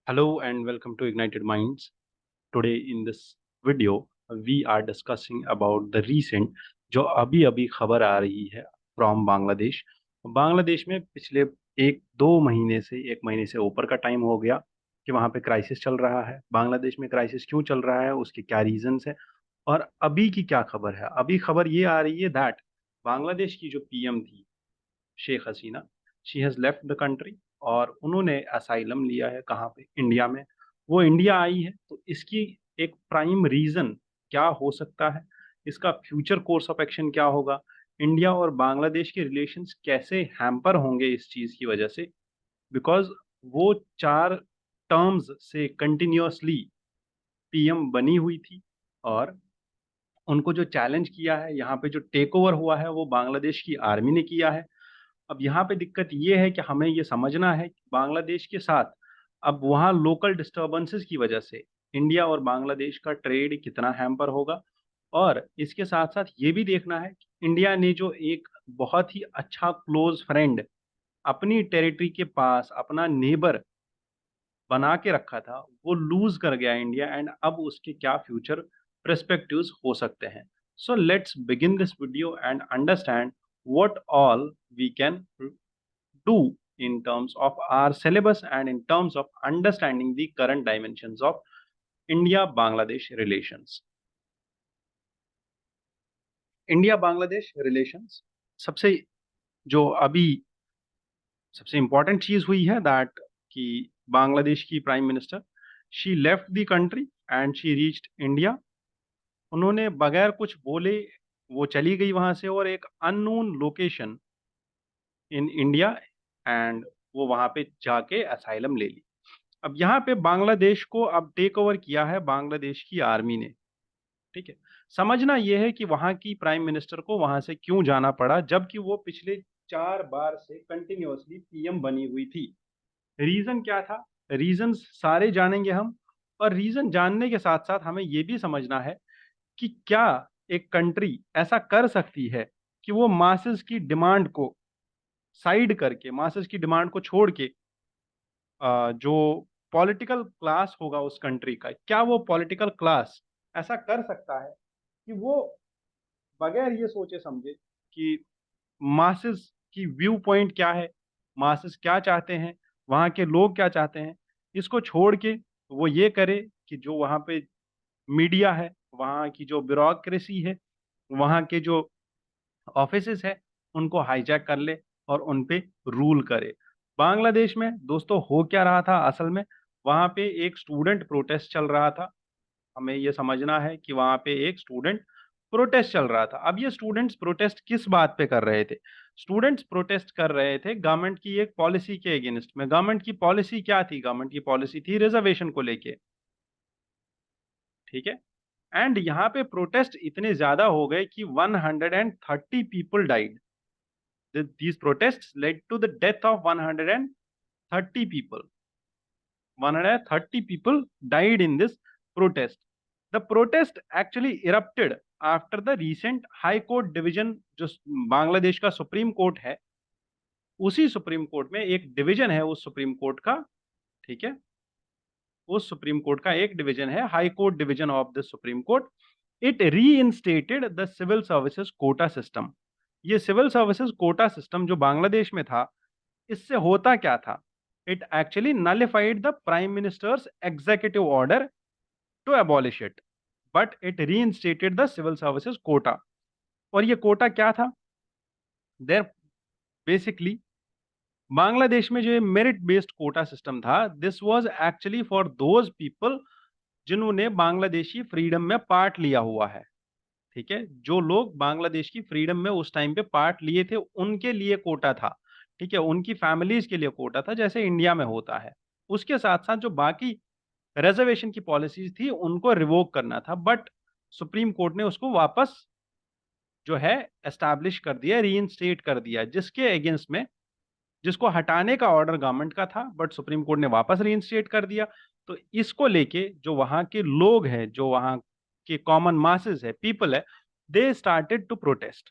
Hello and welcome to Ignited Minds. Today in this video, we are discussing about the recent जो अभी अभी खबर आ रही है फ्रॉम बांग्लादेश। बांग्लादेश में पिछले एक महीने से ऊपर का टाइम हो गया कि वहाँ पे क्राइसिस चल रहा है। बांग्लादेश में क्राइसिस क्यों चल रहा है, उसके क्या रीजंस है और अभी की क्या खबर है। अभी खबर ये आ रही है दैट बांग्लादेश की जो पीएम थी Sheikh Hasina, she has left the country और उन्होंने असाइलम लिया है कहाँ पे, इंडिया में। वो इंडिया आई है तो इसकी एक प्राइम रीजन क्या हो सकता है, इसका फ्यूचर कोर्स ऑफ एक्शन क्या होगा, इंडिया और बांग्लादेश के रिलेशंस कैसे हैम्पर होंगे इस चीज़ की वजह से। बिकॉज वो 4 टर्म्स से कंटिन्यूअसली पीएम बनी हुई थी और उनको जो चैलेंज किया है, यहाँ पे जो टेक ओवर हुआ है वो बांग्लादेश की आर्मी ने किया है। अब यहाँ पे दिक्कत ये है कि हमें ये समझना है कि बांग्लादेश के साथ अब वहाँ लोकल डिस्टर्बेंसेस की वजह से इंडिया और बांग्लादेश का ट्रेड कितना हैम्पर होगा। और इसके साथ साथ ये भी देखना है कि इंडिया ने जो एक बहुत ही अच्छा क्लोज फ्रेंड अपनी टेरिटरी के पास अपना नेबर बना के रखा था, वो लूज कर गया इंडिया एंड अब उसके क्या फ्यूचर पर्सपेक्टिव्स हो सकते हैं। So let's begin this video and understand what all we can do in terms of our syllabus and in terms of understanding the current dimensions of India Bangladesh relations. India Bangladesh relations सबसे जो अभी सबसे important चीज हुई है that कि बांग्लादेश की prime minister she left the country and she reached India. उन्होंने बगैर कुछ बोले वो चली गई वहां से और एक unknown location in India and वो वहां पे जाके असाइलम ले ली। अब यहाँ पे बांग्लादेश को अब टेक ओवर किया है बांग्लादेश की आर्मी ने। ठीक है, समझना यह है कि वहां की प्राइम मिनिस्टर को वहां से क्यों जाना पड़ा जबकि वो पिछले 4 बार से कंटिन्यूअसली पीएम बनी हुई थी। रीजन क्या था, रीजन सारे जानेंगे हम। और रीजन जानने के साथ साथ हमें यह भी समझना है कि क्या एक कंट्री ऐसा कर सकती है कि वो मासेस की डिमांड को साइड करके, मासेस की डिमांड को छोड़ के जो पॉलिटिकल क्लास होगा उस कंट्री का, क्या वो पॉलिटिकल क्लास ऐसा कर सकता है कि वो बगैर ये सोचे समझे कि मासेस की व्यू पॉइंट क्या है, मासेस क्या चाहते हैं, वहाँ के लोग क्या चाहते हैं, इसको छोड़ के वो ये करे कि जो वहाँ पे मीडिया है, वहाँ की जो ब्यूरोक्रेसी है, वहाँ के जो ऑफिसेस है, उनको हाईजैक कर ले और उन पे रूल करे। बांग्लादेश में दोस्तों हो क्या रहा था असल में, वहाँ पे एक स्टूडेंट प्रोटेस्ट चल रहा था। हमें ये समझना है कि वहाँ पे एक स्टूडेंट प्रोटेस्ट चल रहा था। अब ये स्टूडेंट्स प्रोटेस्ट किस बात पे कर रहे थे? स्टूडेंट्स प्रोटेस्ट कर रहे थे गवर्नमेंट की एक पॉलिसी के अगेंस्ट में। गवर्नमेंट की पॉलिसी क्या थी? गवर्नमेंट की पॉलिसी थी रिजर्वेशन को लेके। ठीक है, एंड यहाँ पे प्रोटेस्ट इतने ज्यादा हो गए कि 130 people died. These protests led to the death of 130 people. 130 people died in this protest. The protest actually erupted after the recent High Court division, जो बांग्लादेश का सुप्रीम कोर्ट है, उसी सुप्रीम कोर्ट में एक डिवीजन है उस सुप्रीम कोर्ट का। ठीक है, उस सुप्रीम कोर्ट का एक डिवीजन है, high court division of the supreme court. It reinstated the civil services quota system. ये सिविल सर्विसेज कोटा सिस्टम जो बांग्लादेश में था, इससे होता क्या था? It actually nullified the prime minister's executive order to abolish it, but it reinstated the civil services quota. और ये कोटा क्या था? देर बेसिकली बांग्लादेश में जो मेरिट बेस्ड कोटा सिस्टम था, this was actually for those people जिन्होंने बांग्लादेशी फ्रीडम में पार्ट लिया हुआ है। ठीक है, जो लोग बांग्लादेश की फ्रीडम में उस टाइम पे पार्ट लिए थे उनके लिए कोटा था। ठीक है, उनकी फैमिलीज के लिए कोटा था जैसे इंडिया में होता है। उसके साथ साथ जो बाकी रिजर्वेशन की पॉलिसीज थी उनको रिवोक करना था, बट सुप्रीम कोर्ट ने उसको वापस जो है एस्टैब्लिश कर दिया, रीइंस्टेट कर दिया, जिसके अगेंस्ट में, जिसको हटाने का ऑर्डर गवर्नमेंट का था बट सुप्रीम कोर्ट ने वापस रीइंस्टेट कर दिया। तो इसको लेके जो वहां के लोग हैं, जो वहां के कॉमन मासेस है, पीपल है, दे स्टार्टेड टू प्रोटेस्ट।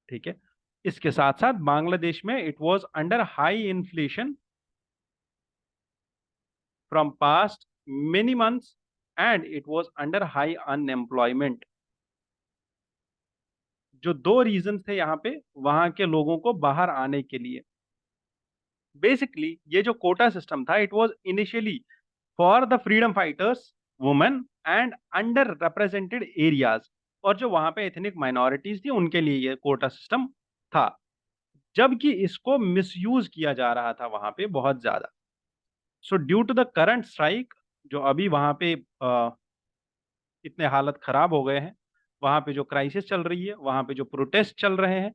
ठीक है, इसके साथ साथ बांग्लादेश में it was under high inflation. from past many months and it was under high unemployment. जो दो रीजंस थे यहाँ पे वहां के लोगों को बाहर आने के लिए, बेसिकली ये जो कोटा सिस्टम था, it was initially for the freedom fighters, women and under represented areas, और जो वहां पे एथनिक माइनॉरिटीज थी उनके लिए ये कोटा सिस्टम था, जबकि इसको मिसयूज किया जा रहा था वहां पे बहुत ज्यादा। So due to the current strike, जो अभी वहां पे इतने हालत खराब हो गए हैं, वहां पे जो क्राइसिस चल रही है, वहां पे जो प्रोटेस्ट चल रहे हैं,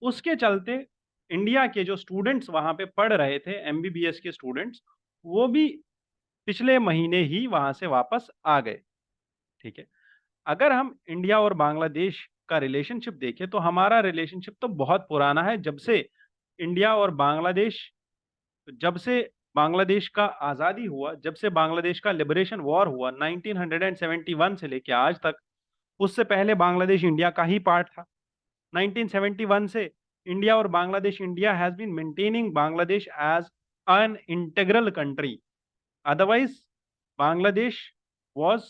उसके चलते इंडिया के जो स्टूडेंट्स वहां पे पढ़ रहे थे, एमबीबीएस के स्टूडेंट्स, वो भी पिछले महीने ही वहां से वापस आ गए। ठीक है, अगर हम इंडिया और बांग्लादेश का रिलेशनशिप देखें तो हमारा रिलेशनशिप तो बहुत पुराना है। जब से बांग्लादेश का आज़ादी हुआ, जब से बांग्लादेश का लिबरेशन वॉर हुआ 1971 से लेकर आज तक, उससे पहले बांग्लादेश इंडिया का ही पार्ट था। 1971 से इंडिया और Bangladesh, India has been maintaining Bangladesh as an integral country. Otherwise Bangladesh was,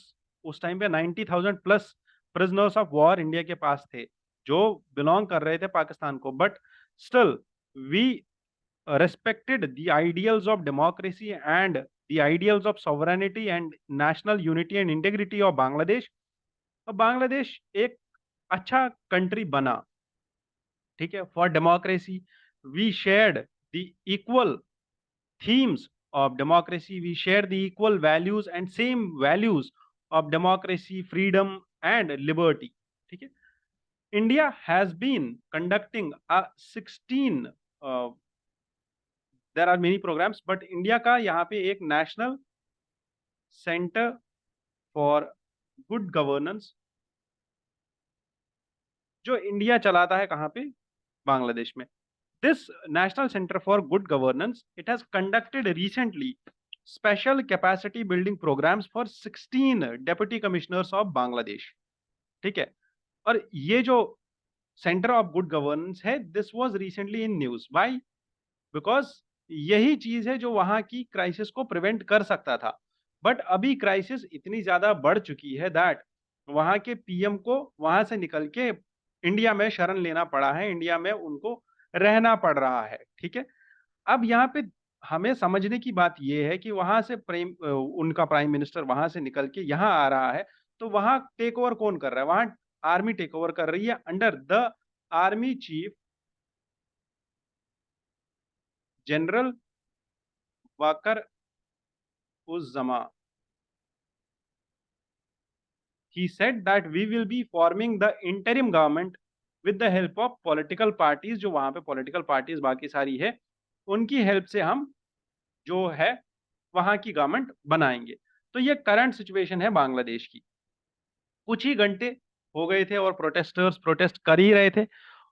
उस टाइम पे 90,000 plus prisoners of war India के पास थे जो बिलोंग कर रहे थे पाकिस्तान को, but still we respected the ideals of democracy and the ideals of sovereignty and national unity and integrity of Bangladesh। और बांग्लादेश एक अच्छा कंट्री बना। ठीक है, for democracy we shared the equal themes of democracy, we share the equal values and same values of democracy, freedom and liberty। ठीक है, India has been conducting a 16 there are many programs, but India का यहाँ पे एक national centre for good governance जो India चलाता है, कहाँ पे? बांग्लादेश में। This national centre for good governance, it has conducted recently special capacity building programs for 16 deputy commissioners of Bangladesh. ठीक है, और ये जो सेंटर ऑफ गुड गवर्नेंस है, this was recently in news. Why? Because यही चीज है जो वहां की क्राइसिस को प्रिवेंट कर सकता था। बट अभी क्राइसिस इतनी ज्यादा बढ़ चुकी है दैट वहां के पीएम को वहां से निकल के इंडिया में शरण लेना पड़ा है, इंडिया में उनको रहना पड़ रहा है। ठीक है, अब यहाँ पे हमें समझने की बात यह है कि वहां से उनका प्राइम मिनिस्टर वहां से निकल के यहाँ आ रहा है, तो वहां टेक ओवर कौन कर रहा है? वहां आर्मी टेक ओवर कर रही है under the army chief general walker उस जमा। He said that we will be forming the interim government with the help of political parties। जो वहां पे political parties बाकी सारी है, उनकी हेल्प से हम जो है वहां की गवर्नमेंट बनाएंगे। तो ये करंट सिचुएशन है बांग्लादेश की। कुछ ही घंटे हो गए थे और प्रोटेस्टर्स प्रोटेस्ट कर ही रहे थे।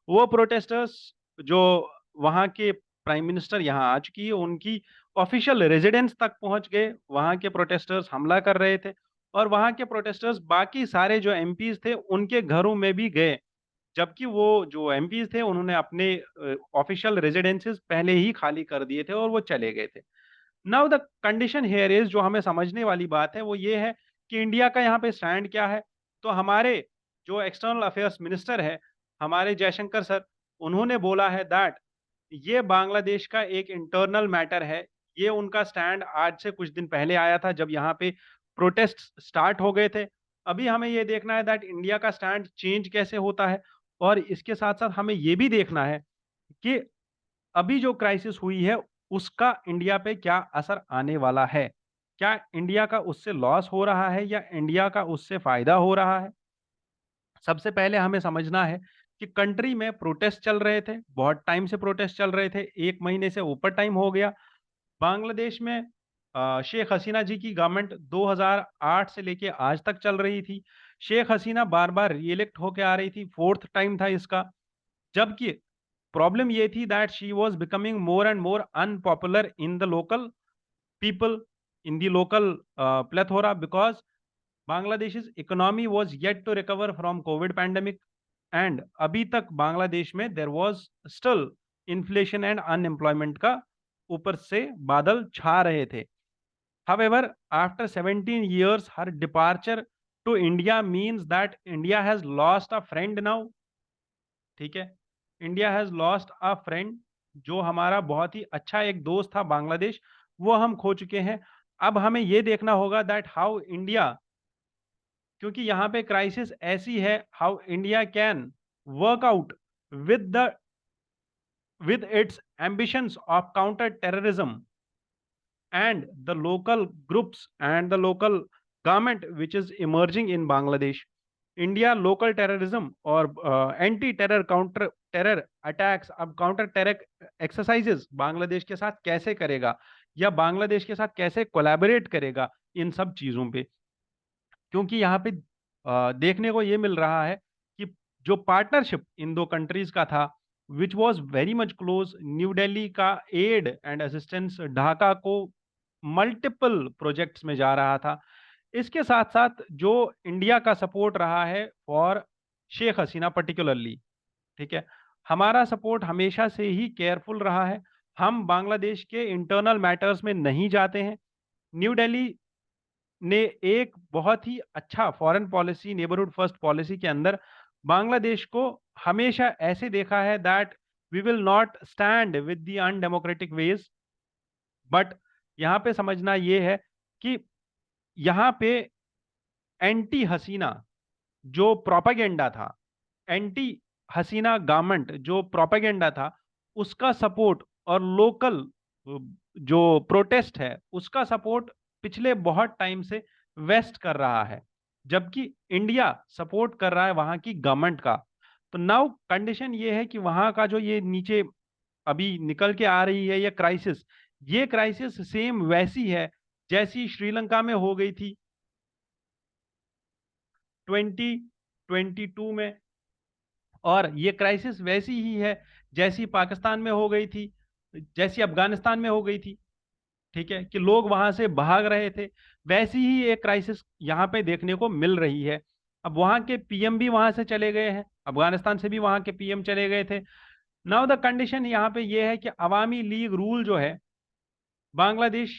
वो प्रोटेस्टर्स जो वहां के प्राइम मिनिस्टर यहाँ आ चुकी है उनकी ऑफिशियल रेजिडेंस तक पहुंच गए, वहां के प्रोटेस्टर्स हमला कर रहे थे, और वहां के प्रोटेस्टर्स बाकी सारे जो एमपीज थे उनके घरों में भी गए, जबकि वो जो एमपीज थे उन्होंने अपने ऑफिशियल रेजिडेंसेस पहले ही खाली कर दिए थे और वो चले गए थे। Now the condition here is, जो हमें समझने वाली बात है वो ये है कि इंडिया का यहाँ पे स्टैंड क्या है। तो हमारे जो एक्सटर्नल अफेयर्स मिनिस्टर है, हमारे जयशंकर सर, उन्होंने बोला है दैट ये बांग्लादेश का एक इंटरनल मैटर है। ये उनका स्टैंड आज से कुछ दिन पहले आया था जब यहाँ पे प्रोटेस्ट स्टार्ट हो गए थे। अभी हमें ये देखना है दैट इंडिया का स्टैंड चेंज कैसे होता है, और इसके साथ साथ हमें ये भी देखना है कि अभी जो क्राइसिस हुई है उसका इंडिया पे क्या असर आने वाला है। क्या इंडिया का उससे लॉस हो रहा है या इंडिया का उससे फायदा हो रहा है? सबसे पहले हमें समझना है कि कंट्री में प्रोटेस्ट चल रहे थे, बहुत टाइम से प्रोटेस्ट चल रहे थे, 1 महीने से ऊपर टाइम हो गया। बांग्लादेश में शेख हसीना जी की गवर्नमेंट 2008 से लेके आज तक चल रही थी। शेख हसीना बार-बार री-इलेक्ट होके आ रही थी, 4th टाइम था इसका। जबकि प्रॉब्लम ये थी that she was becoming more and more unpopular in the local people, in the local plethora, because Bangladesh's economy was yet to recover from COVID pandemic, and अभी तक बांग्लादेश में there was still inflation and unemployment का ऊपर से बादल छा रहे थे। However, after 17 years, her departure to India means that India has lost a friend now. ठीक है, India has lost a friend, जो हमारा बहुत ही अच्छा एक दोस्त था बांग्लादेश, वो हम खो चुके हैं। अब हमें ये देखना होगा दैट हाउ इंडिया, क्योंकि यहाँ पे क्राइसिस ऐसी है, how India can work out with the with its ambitions of counter terrorism and the local groups and the local government which is emerging in Bangladesh. India local terrorism और anti terror counter terror attacks, अब counter terror exercises Bangladesh के साथ कैसे करेगा, या बांग्लादेश के साथ कैसे कोलैबोरेट करेगा इन सब चीज़ों पे। क्योंकि यहाँ पे देखने को ये मिल रहा है कि जो पार्टनरशिप इन दो कंट्रीज का था, which was very much close, new Delhi का एड एंड असिस्टेंस ढाका को मल्टीपल प्रोजेक्ट्स में जा रहा था। इसके साथ साथ जो इंडिया का सपोर्ट रहा है फॉर शेख हसीना पर्टिकुलरली, ठीक है, हमारा सपोर्ट हमेशा से ही केयरफुल रहा है। हम बांग्लादेश के इंटरनल मैटर्स में नहीं जाते हैं। न्यू दिल्ली ने एक बहुत ही अच्छा foreign policy, neighbourhood first policy के अंदर बांग्लादेश को हमेशा ऐसे देखा है that we will not stand with the undemocratic ways. But यहाँ पे समझना ये है कि यहाँ पे एंटी हसीना जो प्रोपेगेंडा था, एंटी हसीना गवर्नमेंट जो प्रोपेगेंडा था, उसका सपोर्ट और लोकल जो प्रोटेस्ट है उसका सपोर्ट पिछले बहुत टाइम से वेस्ट कर रहा है, जबकि इंडिया सपोर्ट कर रहा है वहां की गवर्नमेंट का। तो नाउ कंडीशन ये है कि वहां का जो ये नीचे अभी निकल के आ रही है ये क्राइसिस सेम वैसी है जैसी श्रीलंका में हो गई थी 2022 में, और ये क्राइसिस वैसी ही है जैसी पाकिस्तान में हो गई थी, जैसी अफगानिस्तान में हो गई थी। ठीक है, कि लोग वहां से भाग रहे थे, वैसी ही एक क्राइसिस यहाँ पे देखने को मिल रही है। अब वहां के पीएम भी वहां से चले गए हैं, अफगानिस्तान से भी वहां के पीएम चले गए थे। नाउ द कंडीशन यहाँ पे ये है कि अवामी लीग रूल जो है, बांग्लादेश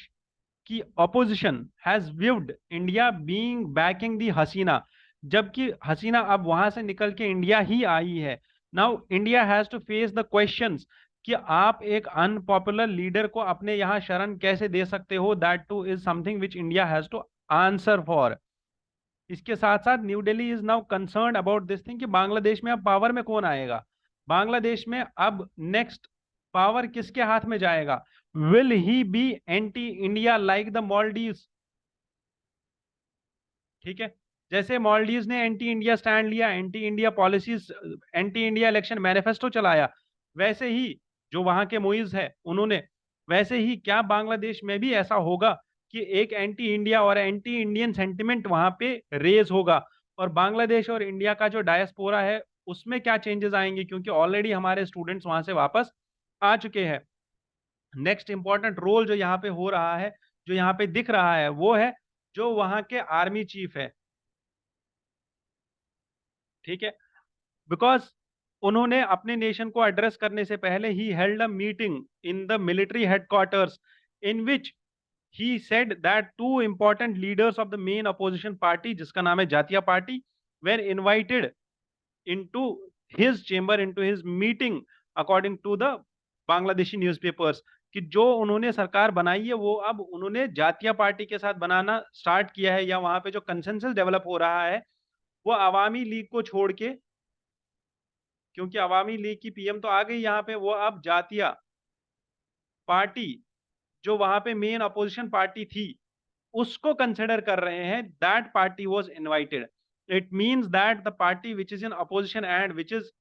की opposition has viewed India being backing the Hasina, जबकि हसीना अब वहां से निकल के इंडिया ही आई है। Now India has to face the questions कि आप एक अनपॉपुलर लीडर को अपने यहाँ शरण कैसे दे सकते हो, that too is something which India has to answer for. इसके साथ साथ new Delhi is now concern about this thing कि बांग्लादेश में अब पावर में कौन आएगा, बांग्लादेश में अब नेक्स्ट पावर किसके हाथ में जाएगा। Will he be anti India like the Maldives. ठीक है, जैसे मॉलडीव्स ने एंटी इंडिया स्टैंड लिया, anti India policies, anti India election manifesto चलाया, वैसे ही जो वहां के मुइज है उन्होंने, वैसे ही क्या बांग्लादेश में भी ऐसा होगा कि एक एंटी इंडिया और एंटी इंडियन सेंटिमेंट वहां पे रेज होगा, और बांग्लादेश और इंडिया का जो डायस्पोरा है उसमें क्या चेंजेस आएंगे, क्योंकि ऑलरेडी हमारे स्टूडेंट्स वहां से वापस आ चुके हैं। नेक्स्ट इंपॉर्टेंट रोल जो यहाँ पे हो रहा है, जो यहाँ पे दिख रहा है, वो है जो वहां के आर्मी चीफ है। ठीक है, बिकॉज उन्होंने अपने नेशन को एड्रेस करने से पहले ही held a meeting in the military headquarters in which he said that two important leaders of the main opposition party, जिसका नाम है Jatiya Party, were invited into his chamber, into his meeting, according to the Bangladeshi newspapers, कि जो उन्होंने सरकार बनाई है वो अब उन्होंने जातीय पार्टी के साथ बनाना स्टार्ट किया है, या वहां पे जो कंसेंसस डेवलप हो रहा है वो अवामी लीग को छोड़ के, क्योंकि अवामी लीग की पीएम तो आ गई यहाँ पे, वो अब जातीय पार्टी जो वहां पे मेन अपोजिशन पार्टी थी उसको कंसिडर कर रहे हैं, that party was invited. It means that the party which is in opposition and which is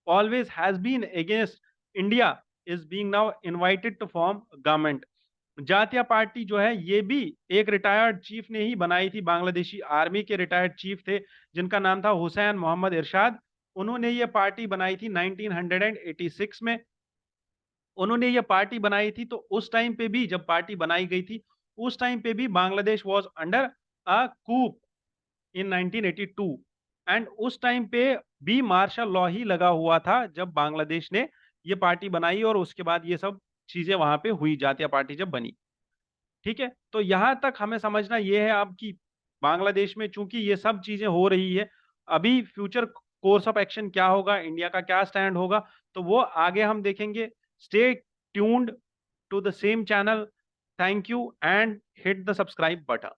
always has been against India is being now invited to form government। जातीय party जो है ये भी एक रिटायर्ड चीफ ने ही बनाई थी, Bangladeshi army के रिटायर्ड चीफ थे जिनका नाम था हुसैन मोहम्मद इरशाद। उन्होंने ये पार्टी बनाई थी 1986 में। उन्होंने ये पार्टी बनाई थी, तो उस टाइम पे भी जब पार्टी बनाई गई थी उस टाइम पे भी Bangladesh was under a coup in 1982, and उस टाइम पे भी मार्शल लॉ ही लगा हुआ था जब बांग्लादेश ने ये पार्टी बनाई, और उसके बाद ये सब चीजें वहां पे हुई, जातीय पार्टी जब बनी। ठीक है, तो यहां तक हमें समझना ये है अब कि बांग्लादेश में चूंकि ये सब चीजें हो रही है, अभी फ्यूचर कोर्स ऑफ एक्शन क्या होगा, इंडिया का क्या स्टैंड होगा, तो वो आगे हम देखेंगे। Stay tuned to the same channel. Thank you and hit the subscribe button.